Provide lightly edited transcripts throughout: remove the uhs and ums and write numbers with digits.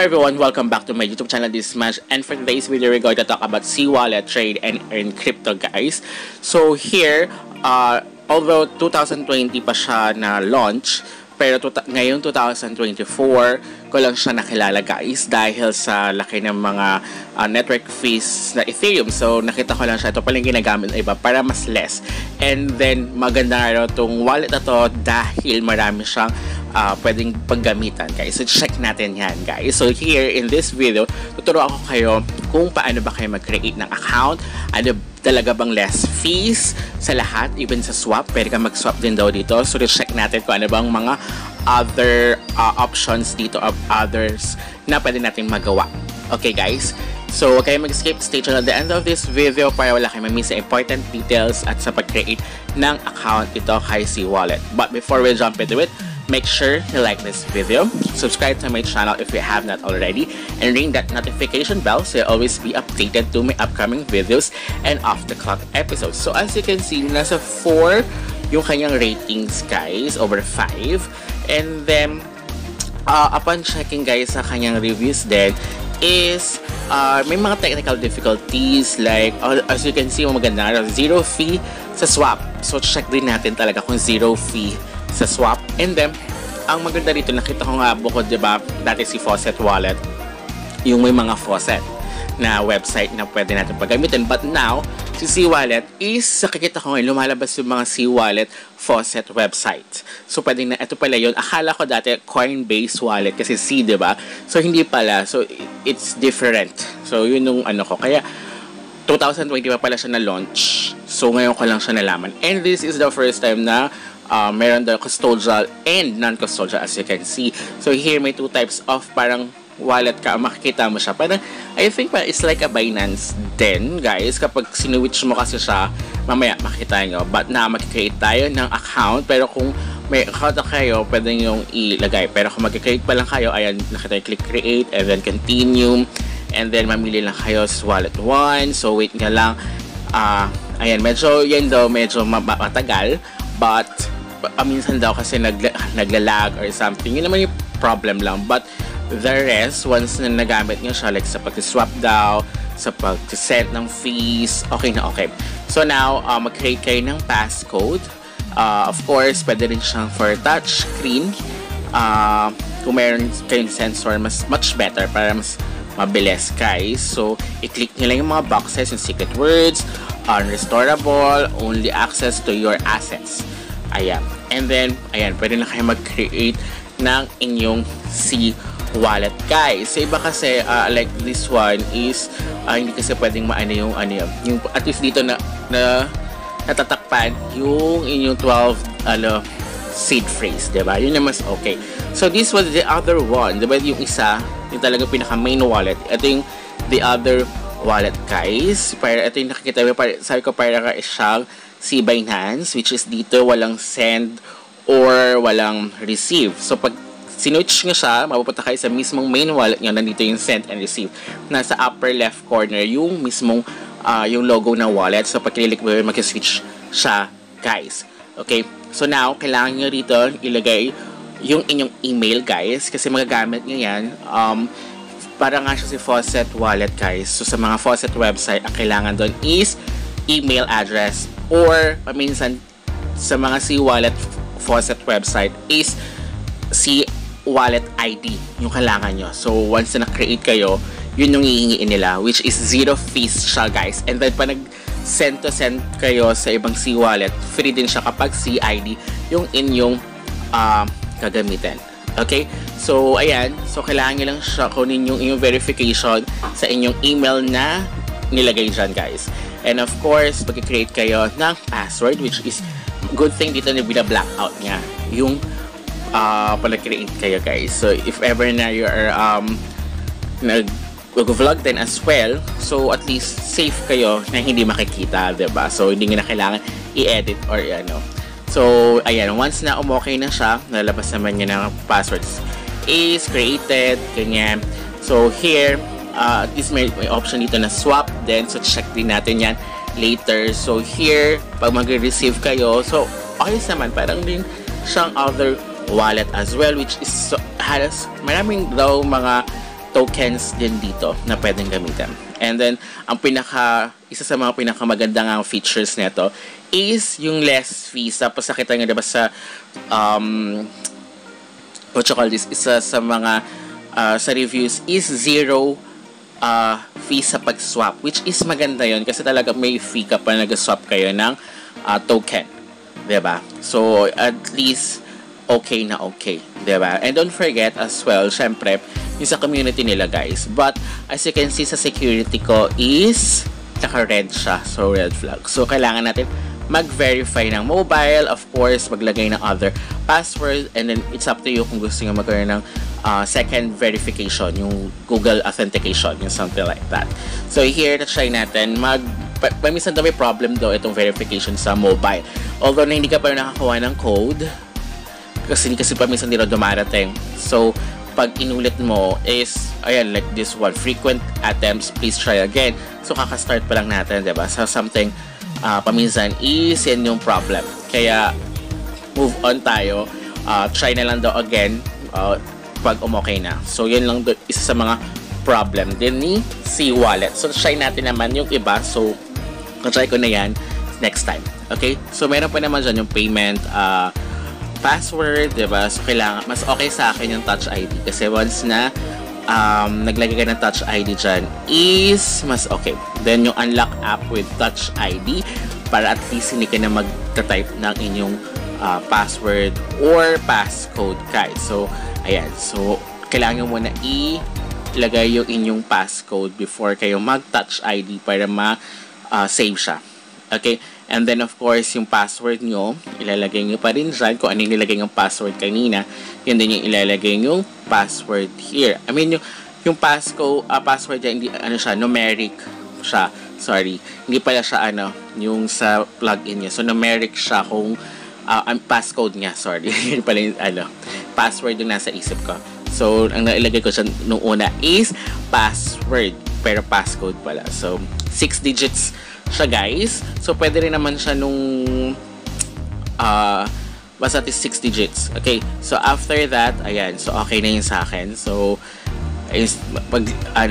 Hello everyone, welcome back to my YouTube channel. This is Smash, and for today's video we're going to talk about C-Wallet, trade, and earn crypto, guys. So here, although 2020 pa siya na launch, pero ngayong 2024 ko lang siya nakilala, guys, dahil sa laki ng mga network fees na Ethereum. So nakita ko lang siya, ito palang ginagamit na iba para mas less. And then maganda nga raw itong wallet na to dahil marami siyang pwedeng paggamitan, guys. So check natin yan, guys. So here in this video, tuturo ako kayo kung paano ba kayo mag-create ng account. Ano talaga bang less fees sa lahat, even sa swap. Pwede ka mag-swap din daw dito. So check natin kung ano bang mga other options dito of others na pwede natin magawa. Okay, guys? So huwag kayo mag-skip. Stay tuned at the end of this video para wala kayo ma-miss sa important details at sa pag-create ng account ito kay C-Wallet. But before we jump into it, make sure to like this video, subscribe to my channel if you have not already, and ring that notification bell so you'll always be updated to my upcoming videos and off-the-clock episodes. So as you can see, nasa 4 yung kanyang ratings, guys, over 5. And then, upon checking, guys, sa kanyang reviews then, is may mga technical difficulties like, as you can see, maganda, zero fee sa swap. So check din natin talaga kung zero fee sa swap. And then, ang maganda dito, nakita ko nga bukod, diba, dati si Faucet Wallet, yung may mga faucet na website na pwede natin paggamitin. But now, si C-Wallet is, nakikita ko ngayon, lumalabas yung mga C-Wallet faucet website. So, pwede na, ito pala yun. Akala ko dati, Coinbase Wallet, kasi C, diba? So, hindi pala. So, it's different. So, yun yung ano ko. Kaya, 2020 pa pala siya na-launch. So, ngayon ko lang siya nalaman. And this is the first time na meron the custodial and non-custodial, as you can see. So here may two types of parang wallet ka. Makikita mo siya. Parang, I think it's like a Binance din, guys. Kapag sinuwitch mo kasi siya, mamaya makikita nyo. But na mag-create tayo ng account. Pero kung may account na kayo, pwede nyo ilagay. Pero kung mag-create pa lang kayo, ayan, nakita nyo, click create and then continue. And then mamili lang kayo sa wallet 1. So wait nga lang. Ayan, medyo, yan daw, medyo matagal. But minsan daw kasi naglalag or something. Yun naman yung problem lang. But the rest, once na nagamit nyo siya, like sa pag-swap daw, sa pag-set ng fees, okay na okay. So now, mag-create kayo ng passcode. Of course, pwede rin siyang for touch screen. Kung meron kayong sensor, much better para mas mabilis, guys. So, i-click nyo lang yung mga boxes, yung secret words, unrestorable, only access to your assets. Ayan. And then, ayan, pwede na kayo mag-create ng inyong C-Wallet, guys. So, iba kasi, like this one is, hindi kasi pwedeng maano yung, yung, at least dito na natatakpan yung inyong 12, seed phrase, diba? Yun na mas okay. So, this was the other one, diba? Yung isa, yung talagang pinaka-main wallet. Ito yung the other wallet, guys. Para, ito yung nakikita mo, sabi ko, para ka siyang si Binance, which is dito walang send or walang receive. So pag sinwitch nyo siya, mapupunta kayo sa mismong main wallet nyo, nandito yung send and receive. Nasa upper left corner yung mismong yung logo ng wallet. So pag kililik mo yun, mag-switch siya, guys. Okay, so now kailangan nyo rito ilagay yung inyong email, guys, kasi magagamit nyo yan. Para nga siya si Faucet Wallet, guys. So sa mga Faucet website, ang kailangan doon is email address, or paminsan sa mga C-Wallet faucet website is C-Wallet ID yung kailangan nyo. So once na na-create kayo, yun yung hihingiin nila, which is zero fees siya, guys. And then pa nag-send to send kayo sa ibang C-Wallet, free din siya kapag C-ID yung inyong gagamitin. Okay? So ayan, so kailangan nyo lang siya kunin yung inyong verification sa inyong email na nilagay dyan, guys. And of course, pag-create kayo ng password, which is good thing dito na bina-blackout niya yung pag-create kayo, guys. So if ever na you are nag-vlog din as well, so at least safe kayo na hindi makikita, diba? So hindi nyo na kailangan i-edit or ano. So ayan, once na umokay na siya, nalabas naman niya ng passwords is created, ganyan. So here, at least may option dito na swap din. So check din natin yan later. So here, pag mag-receive kayo, so ayos naman, parang din siyang other wallet as well, which is halos maraming daw mga tokens din dito na pwedeng gamitin. And then, isa sa mga pinakamagandang features nito is yung less fees. Tapos nakita nyo diba sa what you call this, isa sa mga sa reviews is zero fee sa pag-swap, which is maganda yon kasi talaga may fee ka pa nag-swap kayo ng token, diba? So at least okay na okay, diba? And don't forget as well, syempre yung sa community nila guys, but as you can see sa security ko is naka-red siya, so red flag. So kailangan natin mag-verify ng mobile, of course, maglagay ng other password, and then it's up to you kung gusto nyo magkaroon ng second verification, yung Google authentication, yung something like that. So here, na-try natin, minsan daw may problem daw itong verification sa mobile. Although na hindi ka pa nakakuha ng code, kasi minsan hindi daw dumarating. So, pag inulit mo is, ayan, like this one, frequent attempts, please try again. So, kaka-start pa lang natin, diba? So, something paminsan is yan yung problem. Kaya move on tayo. Try na lang daw again pag umokay na. So yan lang isa sa mga problem din ni C-Wallet. So try natin naman yung iba. So try ko na yan next time. Okay? So meron pa naman dyan yung payment password, diba? So kailangan, mas okay sa akin yung Touch ID kasi once na naglagay ka ng Touch ID dyan is mas okay. Then yung unlock app with Touch ID para at least hindi ka na mag-type ng inyong password or passcode guys. So ayan, so kailangan mo muna ilagay yung inyong passcode before kayo mag-Touch ID para ma-save siya. Okay? And then of course yung password nyo, ilalagay nyo pa rin dyan. Kung ano yung nilagay yung password kanina, yun din yung ilalagay yung password here. I mean yung password dyan, hindi, siya, numeric siya. Sorry. Hindi pala siya yung sa plugin niya. So numeric siya kung passcode niya. Sorry. Hindi pala yung password yung nasa isip ko. So ang nailagay ko siya nung una is password. Pero passcode pala. So 6 digits siya guys. So pwede rin naman siya nung basta 6 digits. Okay. So after that, ayan. So okay na yun sa akin. So is pag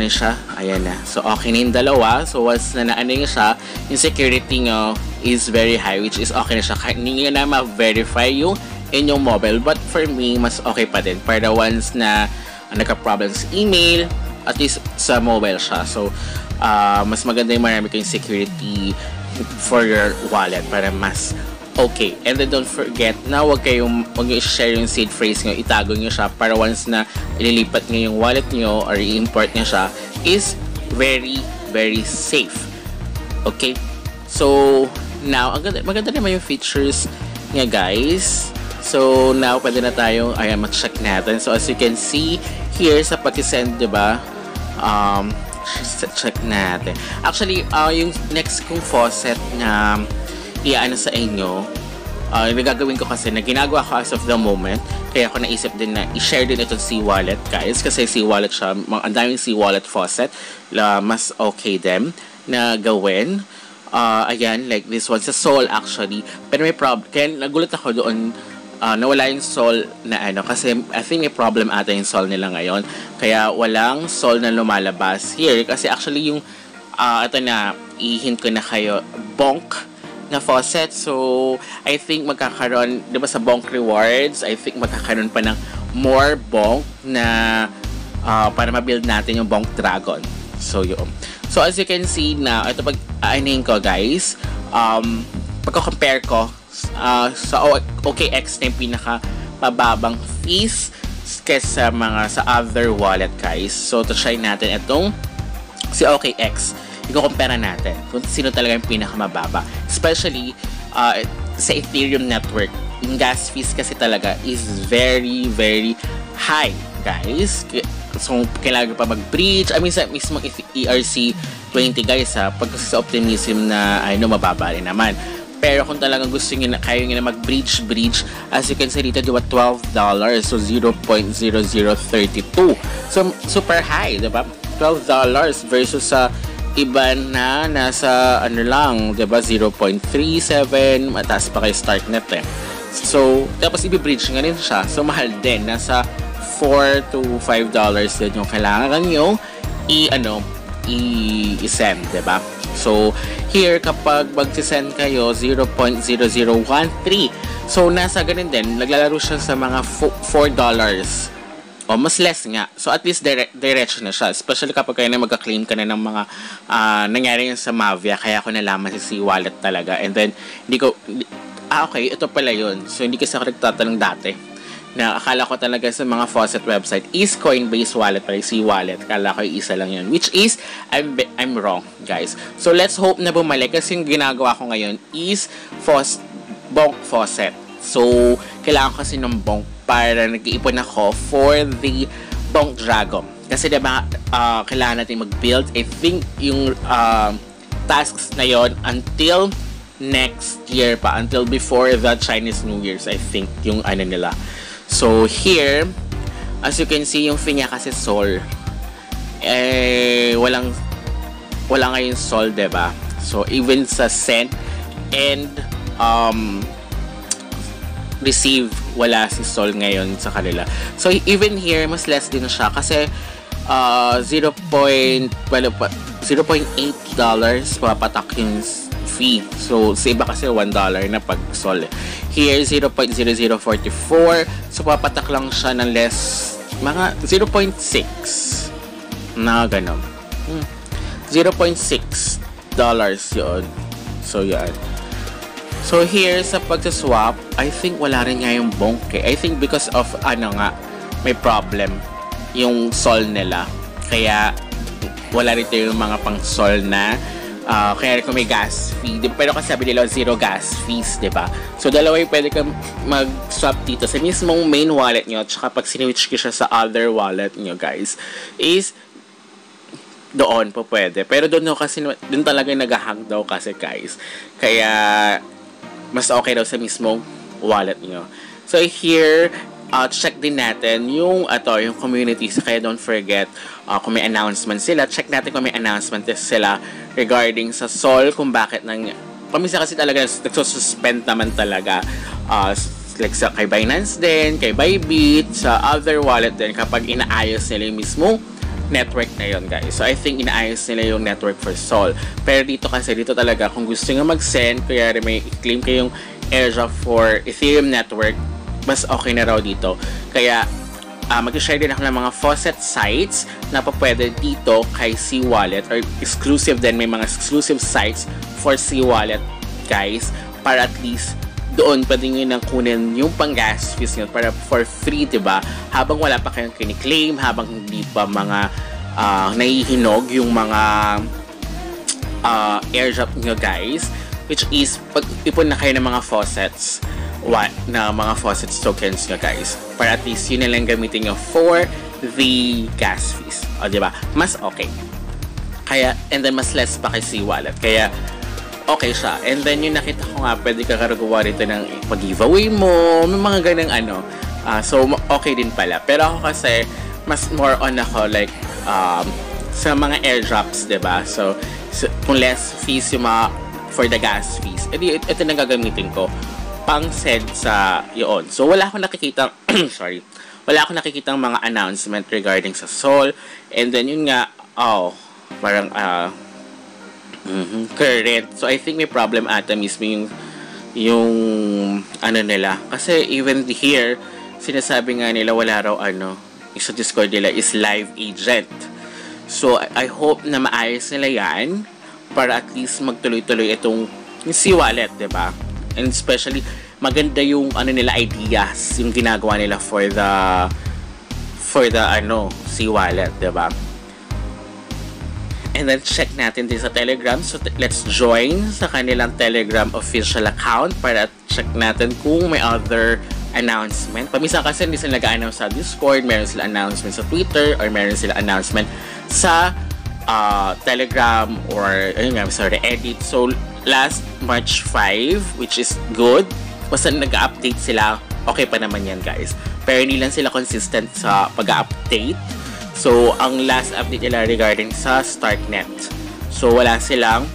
siya, ayan na. So okay na yung dalawa. So once na yung siya, yung security nyo is very high, which is okay na siya. Hindi nyo na ma-verify yung inyong mobile. But for me, mas okay pa din. Para once na nagka-problem sa email, at least sa mobile siya. So mas maganda yung marami kayong security for your wallet para mas okay. And then don't forget na wag nyo i-share yung seed phrase nyo, itago nyo siya para once na ililipat nyo yung wallet nyo or i-import nyo siya is very, very safe. Okay? So, now, maganda naman yung features niya guys. So, now, pwede na tayong, ayan, mag-check natin. So, as you can see here sa pag-send, diba? Check natin. Actually, yung next kong faucet na sa inyo, nagagawin ko kasi na ginagawa ko as of the moment, kaya ako naisip din na i-share din ito C-Wallet guys, kasi C-Wallet siya, ang daming C-Wallet faucet, mas okay din na gawin. Ayan, like this one, sa Sol actually, pero may problem, kaya nagulat ako doon, nawala yung Sol na kasi I think may problem ata yung Sol nila ngayon, kaya walang Sol na lumalabas here, kasi actually yung ito na, i-hint ko na kayo, Bonk na faucet. So, I think magkakaroon, di ba sa Bonk Rewards, I think magkakaroon pa ng more Bonk na para ma-build natin yung Bonk Dragon. So, yun. So, as you can see na, ito pag aanihin ko guys, pagka-compare ko sa OKX na yung pinaka-mababang fees kesa sa other wallet guys. So, to try natin itong si OKX. I-compare natin kung sino talaga yung pinakamababa. Especially sa Ethereum network. Yung gas fees kasi talaga is very, very high, guys. So, kailangan pa mag-breach. I mean, sa mismong ERC20, guys, pag sa Optimism na, mababa rin naman. Pero kung talagang gusto nyo na, kayo nyo na mag-breach, as you can see dito, diba, $12. So, 0.0032. So, super high, diba? $12 versus sa iba na nasa lang, diba, 0.37, mataas pa kay Starknet So, tapos i-bridge nga rin siya. So, mahal din. Nasa $4 to $5 din yung kailangan nyo i-send, diba? So, here, kapag mag-send kayo, 0.0013. So, nasa ganun din, naglalaro siya sa mga $4. O, mas less nga. So, at least diretso na siya. Especially kapag kayo na magka-claim ka na ng mga nangyari yun sa Mavia. Kaya ako nalaman si C-Wallet talaga. And then, okay, ito pala yun. So, hindi kasi ako nagtatanong dati. Na akala ko talaga sa mga faucet website is Coinbase wallet para C-Wallet. Akala ko isa lang yun. Which is, I'm wrong, guys. So, let's hope na bumalik. Kasi yung ginagawa ko ngayon is Bonk Faucet. So, kailangan kasi ng Bonk para nag-iipon ako for the Bonk Dragon. Kasi diba, kailangan natin mag-build. I think yung tasks na yon until next year pa. Until before the Chinese New Year's, I think, yung ano nila. So, here, as you can see, yung fee niya kasi Sol. Wala ngayon Sol, diba? So, even sa send and receive, wala si Sol ngayon sa kanila. So, even here, mas less din siya kasi $0.8 papatak yung fee. So, sa iba kasi $1 na pag Sol. Here, 0.0044. So, papatak lang siya ng less, mga 0.6 na gano'n. $0.6 yun. So, yan. So, here, sa pag-swap, I think wala rin nga yung Bonk eh. I think because of, may problem yung Sol nila. Kaya, wala rin yung mga pang Sol na kaya kung may gas fee, pero kasi sabi nila 0 gas fees, diba? So, dalawa yung pwede ka mag-swap dito sa mismong main wallet nyo, tsaka pag sinwitch ko siya sa other wallet nyo, guys, is doon po pwede. Pero doon kasi, doon talaga nag-hang daw kasi, guys. Kaya, mas okay daw sa mismong wallet nyo. So, here, check din natin yung communities. Kaya don't forget, kung may announcement sila, check natin kung may announcement sila regarding sa Sol, kung bakit paminsan kasi talaga nagsususpend naman talaga. Like kay Binance din, kay Bybit, sa other wallet din kapag inaayos nila yung mismong network na yun, guys. So, I think inaayos nila yung network for Sol. Pero dito talaga, kung gusto nyo mag-send, kaya may i-claim kayong airdrop for Ethereum network, mas okay na raw dito. Kaya, mag-share din ako ng mga faucet sites na pwede dito kay C-Wallet or exclusive din. May mga exclusive sites for C-Wallet, guys, para at least doon pwede nyo nang kunin yung pang-gas fees nyo para for free, diba? Habang wala pa kayong kiniklaim, habang hindi pa mga nahihinog yung mga airdrop nyo, guys, which is pag-ipon na kayo ng mga faucets na mga faucets tokens nyo, guys, para at least yun na lang gamitin nyo for the gas fees, o diba? Mas okay. Kaya, and then mas less pa kay C-Wallet, kaya okay siya. And then yung nakita ko nga, pwede ka karagawa rito ng pag-giveaway mo, may mga ganang so okay din pala. Pero ako kasi mas more on ako like sa mga airdrops, diba? So kung less fees yung mga for the gas fees, edi ito na gagamitin ko pang send sa yun. So wala akong nakikita wala akong nakikitang mga announcement regarding sa Sol. And then yun nga, parang current. So I think may problem ata mismo yung nila. Kasi even here, sinasabi nga nila wala raw sa Discord nila is live agent. So I hope na maayos nila yan para at least magtuloy-tuloy yung C-Wallet, diba? And especially, maganda yung nila ideas, yung ginagawa nila for the C-Wallet, diba? And then check natin din sa Telegram. So let's join sa kanilang Telegram official account para check natin kung may other announcement. Paminsan kasi hindi sila nag-announce sa Discord, meron sila announcement sa Twitter, or meron sila announcement sa Telegram or Reddit. So last March 5, which is good, basta nag-update sila, okay pa naman yan, guys. Pero hindi lang sila consistent sa pag-update. So, ang last update nila regarding sa StarkNet. So, wala silang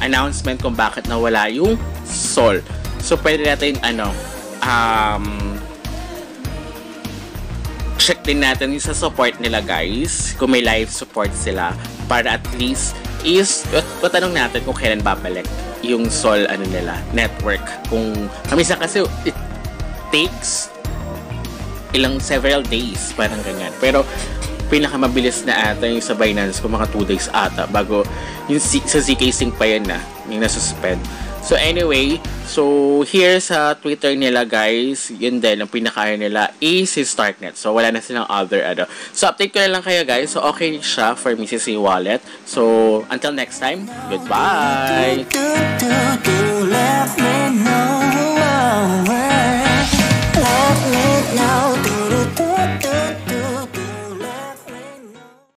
announcement kung bakit nawala yung Sol. So, pwede natin check din natin yung sa support nila guys, kung may live support sila, para at least is patanong natin kung kailan babalik yung Sol nila network. Kung kamisa kasi it takes several days, parang ganyan, pero pinakamabilis na ata yung sa Binance ko mga 2 days ata bago yung sa ZK Sync pa yan na yung nasuspend. So anyway, so here sa Twitter nila guys, yun din ang pinakain nila is si Starknet. So wala na silang other So update ko na lang kayo guys. So okay siya for Mrs. Wallet. So until next time, goodbye.